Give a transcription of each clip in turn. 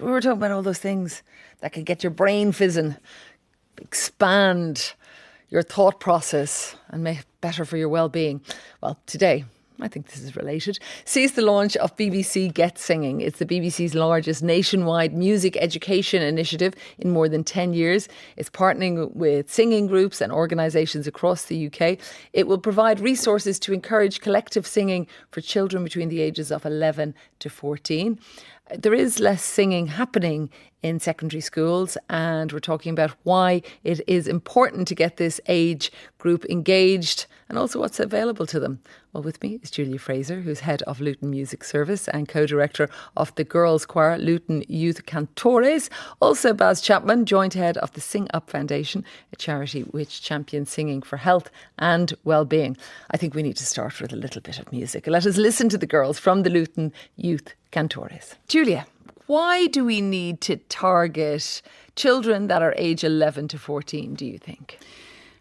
We were talking about all those things that can get your brain fizzing, expand your thought process and make it better for your well-being. Well, today, I think this is related, sees the launch of BBC Get Singing. It's the BBC's largest nationwide music education initiative in more than 10 years. It's partnering with singing groups and organisations across the UK. It will provide resources to encourage collective singing for children between the ages of 11 to 14. There is less singing happening in secondary schools, and we're talking about why it is important to get this age group engaged and also what's available to them. Well, with me is Julia Fraser, who's head of Luton Music Service and co-director of the girls' choir, Luton Youth Cantores. Also Baz Chapman, joint head of the Sing Up Foundation, a charity which champions singing for health and well-being. I think we need to start with a little bit of music. Let us listen to the girls from the Luton Youth Cantores. Julia, why do we need to target children that are age 11 to 14, do you think?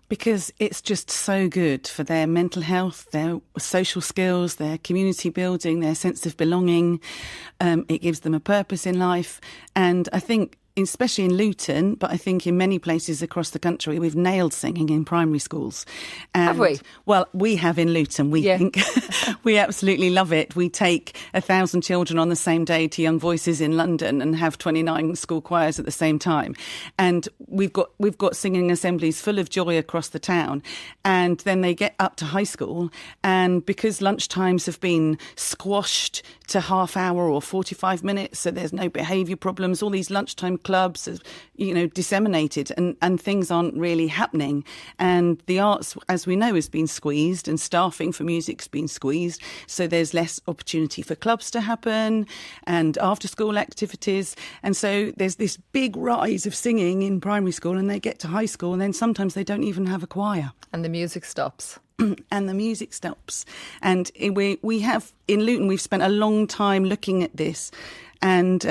Because it's just so good for their mental health, their social skills, their community building, their sense of belonging. It gives them a purpose in life. And I think, especially in Luton, but I think in many places across the country, we've nailed singing in primary schools. And, have we? Well, we have in Luton, we think. We absolutely love it. We take 1,000 children on the same day to Young Voices in London and have 29 school choirs at the same time. And we've got singing assemblies full of joy across the town. And then they get up to high school, and because lunchtimes have been squashed to half hour or 45 minutes, so there's no behaviour problems, all these lunchtime clubs, disseminated, and things aren't really happening. And the arts, as we know, has been squeezed, and staffing for music's been squeezed. So there's less opportunity for clubs to happen and after-school activities. And so there's this big rise of singing in primary school, and they get to high school, and then sometimes they don't even have a choir. And the music stops. And the music stops. And we have, in Luton, we've spent a long time looking at this and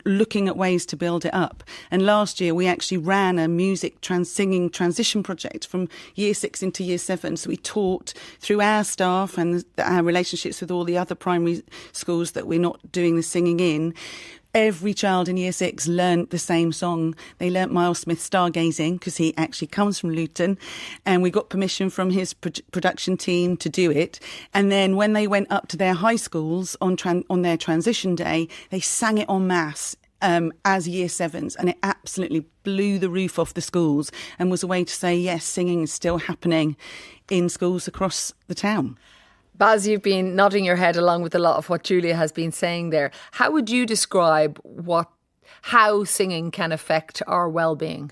looking at ways to build it up. And last year we actually ran a singing transition project from year 6 into year 7. So we taught through our staff and our relationships with all the other primary schools that we're not doing the singing in. Every child in year 6 learnt the same song. They learnt Miles Smith's Stargazing, because he actually comes from Luton, and we got permission from his production team to do it. And then when they went up to their high schools on their transition day, they sang it en masse as year 7s, and it absolutely blew the roof off the schools and was a way to say, yes, singing is still happening in schools across the town. Baz, you've been nodding your head along with a lot of what Julia has been saying there. How would you describe how singing can affect our well-being?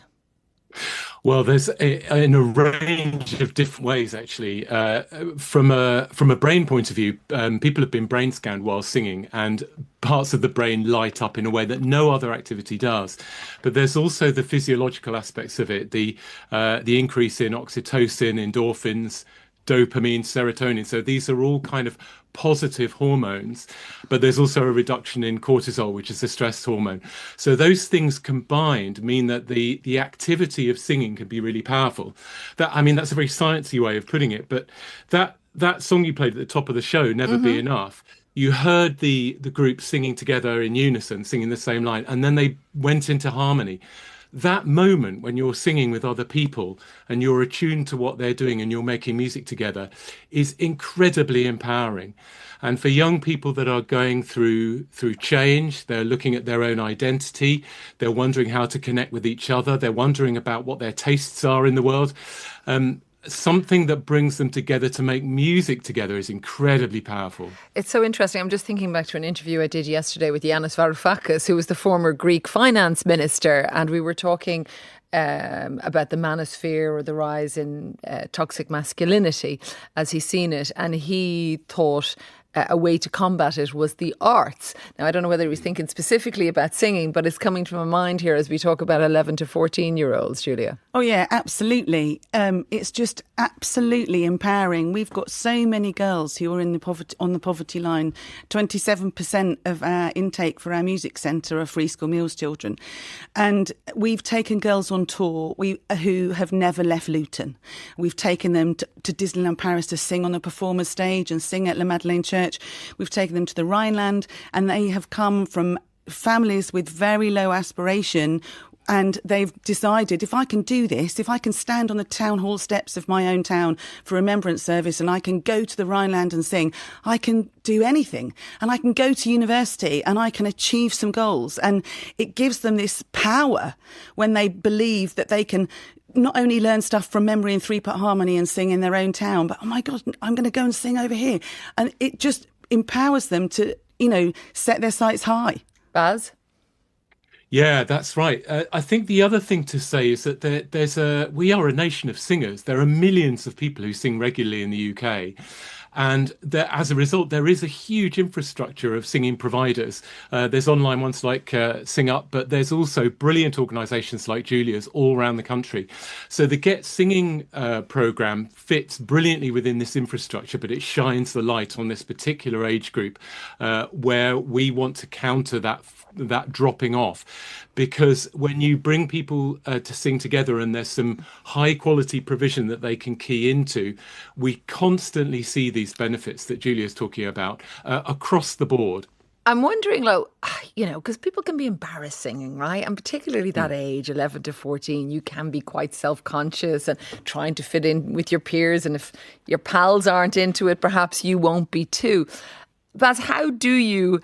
Well, there's in a range of different ways, actually. From a brain point of view, people have been brain scanned while singing, and parts of the brain light up in a way that no other activity does. But there's also the physiological aspects of it, the increase in oxytocin, endorphins, dopamine, serotonin. So these are all kind of positive hormones, but there's also a reduction in cortisol, which is the stress hormone. So those things combined mean that the activity of singing can be really powerful. That's a very sciencey way of putting it, but that song you played at the top of the show, Never Be Enough, you heard the group singing together in unison, singing the same line, and then they went into harmony. That moment when you're singing with other people and you're attuned to what they're doing and you're making music together is incredibly empowering. And for young people that are going through change, they're looking at their own identity, they're wondering how to connect with each other, they're wondering about what their tastes are in the world. Something that brings them together to make music together is incredibly powerful. It's so interesting. I'm just thinking back to an interview I did yesterday with Yanis Varoufakis, who was the former Greek finance minister, and we were talking about the manosphere, or the rise in toxic masculinity as he's seen it, and he thought a way to combat it was the arts. Now, I don't know whether he was thinking specifically about singing, but it's coming to my mind here as we talk about 11 to 14-year-olds, Julia. Oh, yeah, absolutely. It's just absolutely empowering. We've got so many girls who are on the poverty line. 27% of our intake for our music centre are free school meals children. And we've taken girls on tour who have never left Luton. We've taken them to Disneyland Paris to sing on a performers stage and sing at La Madeleine Church. We've taken them to the Rhineland, and they have come from families with very low aspiration, and they've decided, if I can do this, if I can stand on the town hall steps of my own town for remembrance service, and I can go to the Rhineland and sing, I can do anything. And I can go to university and I can achieve some goals. And it gives them this power when they believe that they can not only learn stuff from memory and three-part harmony and sing in their own town, but, oh my God, I'm going to go and sing over here. And it just empowers them to, set their sights high. Baz? Yeah, that's right. I think the other thing to say is that we are a nation of singers. There are millions of people who sing regularly in the UK. And as a result, there is a huge infrastructure of singing providers. There's online ones like Sing Up, but there's also brilliant organisations like Julia's all around the country. So the Get Singing programme fits brilliantly within this infrastructure, but it shines the light on this particular age group where we want to counter that dropping off, because when you bring people to sing together and there's some high quality provision that they can key into, we constantly see these benefits that Julia's talking about across the board. I'm wondering, because people can be embarrassed singing, right? And particularly that age, 11 to 14, you can be quite self-conscious and trying to fit in with your peers. And if your pals aren't into it, perhaps you won't be too. But how do you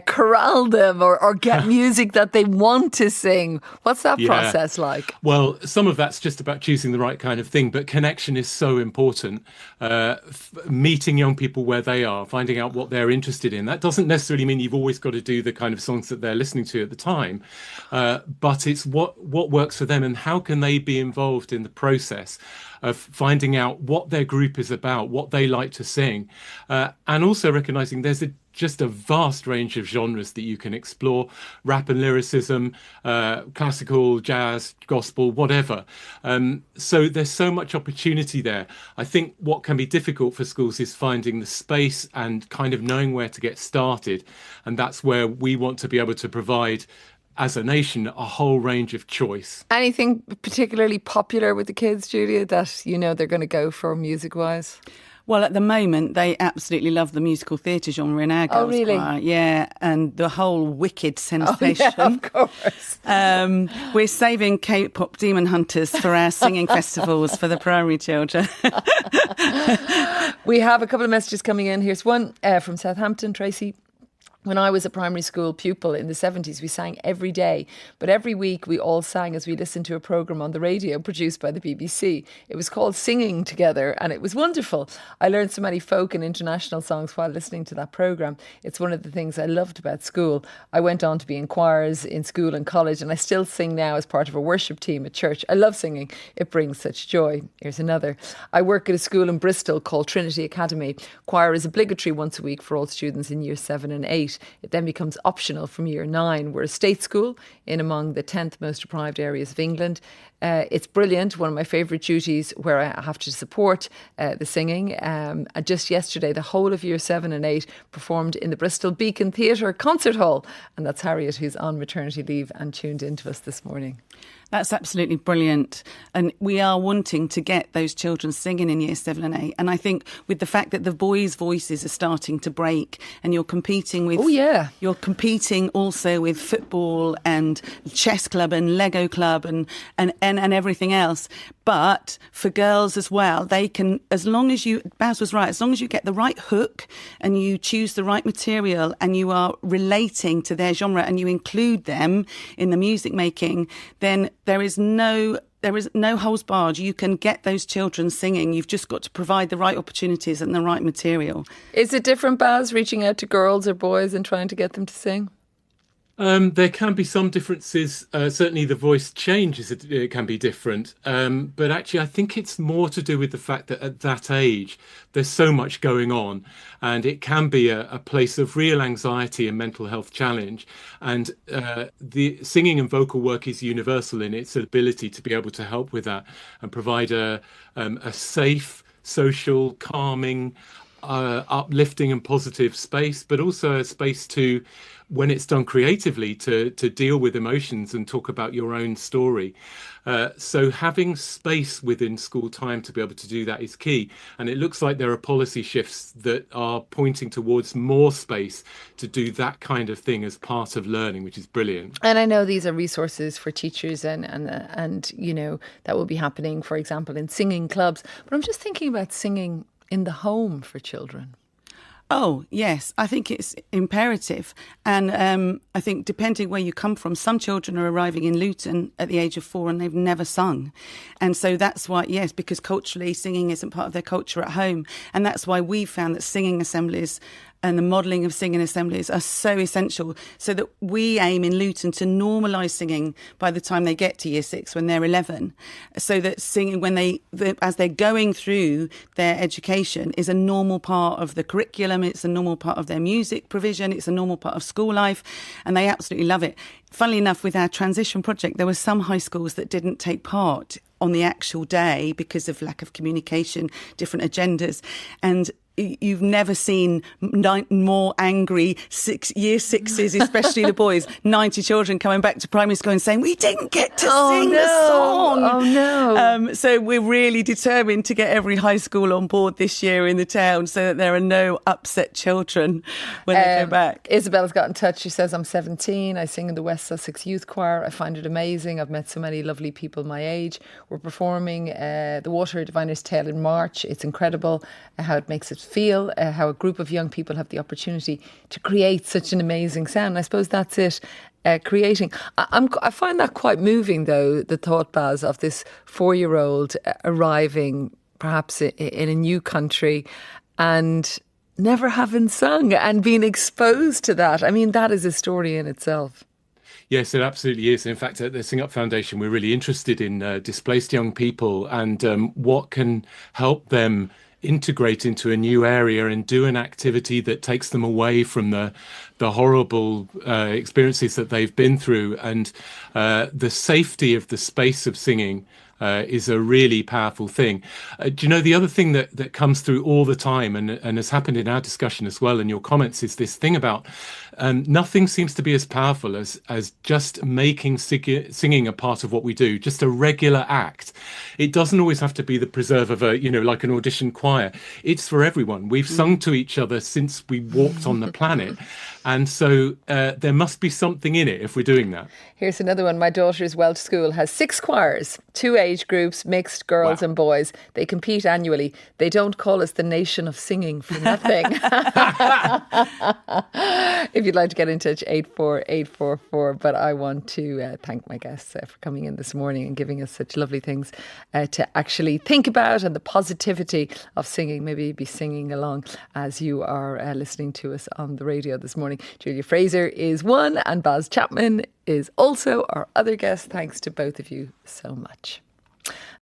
corral them or get music that they want to sing? What's that process like? Well, some of that's just about choosing the right kind of thing, but connection is so important. Meeting young people where they are, finding out what they're interested in. That doesn't necessarily mean you've always got to do the kind of songs that they're listening to at the time, but it's what works for them and how can they be involved in the process of finding out what their group is about, what they like to sing, and also recognizing there's just a vast range of genres that you can explore: rap and lyricism, classical, jazz, gospel, whatever. So there's so much opportunity there. I think what can be difficult for schools is finding the space and kind of knowing where to get started. And that's where we want to be able to provide, as a nation, a whole range of choice. Anything particularly popular with the kids, Julia, that they're going to go for music-wise? Well, at the moment, they absolutely love the musical theatre genre in our girls' choir. Yeah, and the whole Wicked sensation. Oh, yeah, of course. We're saving K-pop demon hunters for our singing festivals for the primary children. We have a couple of messages coming in. Here's one from Southampton, Tracy. When I was a primary school pupil in the 70s, we sang every day. But every week we all sang as we listened to a programme on the radio produced by the BBC. It was called Singing Together and it was wonderful. I learned so many folk and international songs while listening to that programme. It's one of the things I loved about school. I went on to be in choirs in school and college, and I still sing now as part of a worship team at church. I love singing. It brings such joy. Here's another. I work at a school in Bristol called Trinity Academy. Choir is obligatory once a week for all students in year 7 and 8. It then becomes optional from year 9. We're a state school in among the 10th most deprived areas of England. It's brilliant. One of my favourite duties where I have to support the singing. And just yesterday, the whole of year 7 and 8 performed in the Bristol Beacon Theatre Concert Hall. And that's Harriet, who's on maternity leave and tuned into us this morning. That's absolutely brilliant. And we are wanting to get those children singing in year 7 and 8. And I think with the fact that the boys' voices are starting to break and you're competing with... Oh, yeah. You're competing also with football and chess club and Lego club and everything else. But for girls as well, they can, as long as you, Baz was right, as long as you get the right hook and you choose the right material and you are relating to their genre and you include them in the music making, then there is no holds barred. You can get those children singing. You've just got to provide the right opportunities and the right material. Is it different, Baz, reaching out to girls or boys and trying to get them to sing? There can be some differences. Certainly the voice change it can be different. But actually, I think it's more to do with the fact that at that age, there's so much going on and it can be a place of real anxiety and mental health challenge. And the singing and vocal work is universal in its ability to be able to help with that and provide a safe, social, calming, uplifting and positive space, but also a space to when it's done creatively to deal with emotions and talk about your own story. So having space within school time to be able to do that is key. And it looks like there are policy shifts that are pointing towards more space to do that kind of thing as part of learning, which is brilliant. And I know these are resources for teachers and you know, that will be happening, for example, in singing clubs. But I'm just thinking about singing in the home for children. Oh, yes, I think it's imperative. And I think depending where you come from, some children are arriving in Luton at the age of 4 and they've never sung. And so that's why, yes, because culturally singing isn't part of their culture at home. And that's why we found that singing assemblies and the modelling of singing assemblies are so essential, so that we aim in Luton to normalise singing by the time they get to year 6 when they're 11, so that singing as they're going through their education is a normal part of the curriculum, it's a normal part of their music provision, it's a normal part of school life, and they absolutely love it. Funnily enough, with our transition project, there were some high schools that didn't take part on the actual day because of lack of communication, different agendas, and you've never seen more angry year 6s, especially the boys, 90 children coming back to primary school and saying, we didn't get to sing the song. Oh, no. So we're really determined to get every high school on board this year in the town so that there are no upset children when they go back. Isabella's got in touch. She says, I'm 17. I sing in the West Sussex Youth Choir. I find it amazing. I've met so many lovely people my age. We're performing The Water Diviner's Tale in March. It's incredible how it makes it feel, how a group of young people have the opportunity to create such an amazing sound. I suppose that's it, creating. I find that quite moving, though, the thought, Baz, of this 4-year-old arriving perhaps in a new country and never having sung and being exposed to that. I mean, that is a story in itself. Yes, it absolutely is. In fact, at the Sing Up Foundation, we're really interested in displaced young people and what can help them integrate into a new area and do an activity that takes them away from the horrible experiences that they've been through. And the safety of the space of singing is a really powerful thing. Do you know, the other thing that comes through all the time and has happened in our discussion as well and your comments is this thing about nothing seems to be as powerful as just making singing a part of what we do, just a regular act. It doesn't always have to be the preserve of like an audition choir. It's for everyone. We've sung to each other since we walked on the planet. And so there must be something in it if we're doing that. Here's another one. My daughter's Welsh school has 6 choirs, 2 age groups, mixed girls and boys. They compete annually. They don't call us the nation of singing for nothing. If you'd like to get in touch, 84844. But I want to thank my guests for coming in this morning and giving us such lovely things to actually think about, and the positivity of singing. Maybe be singing along as you are listening to us on the radio this morning. Julia Fraser is one, and Baz Chapman is also our other guest. Thanks to both of you so much.